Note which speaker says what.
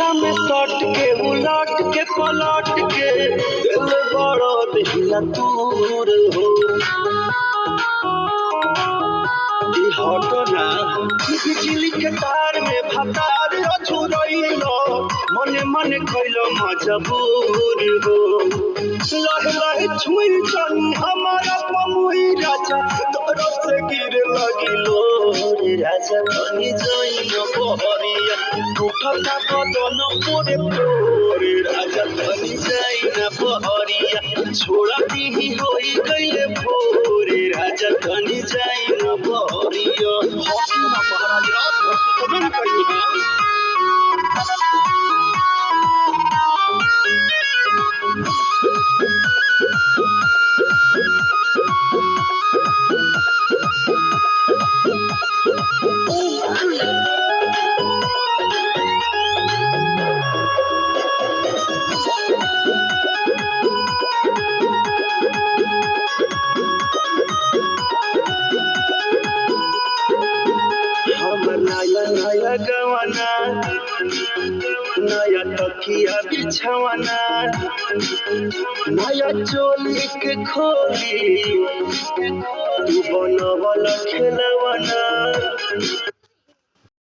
Speaker 1: कोरा में सट के उलट के पलट के दिल बड़ा दिया तूर हो हटना बिजली के तार में भतार अछुरैलो मने मने कैलो मजबूर हो लहे लहे छुई चनी हमारा पमुई राजा तोरा से गिरे लगिलो रे राजा बनी जाइन बहरिया उठता बदन पोरे पोरे राजा बनी जाइन बहरिया छोड़ा दी होई गइले भोरे राजा बनी जाइन बहरिया हसीना महाराज रात भर सुतबे न कइले नया गवाना नया तकिया बिछवाना नया चोली के खोली तू बनवल खेलवाना।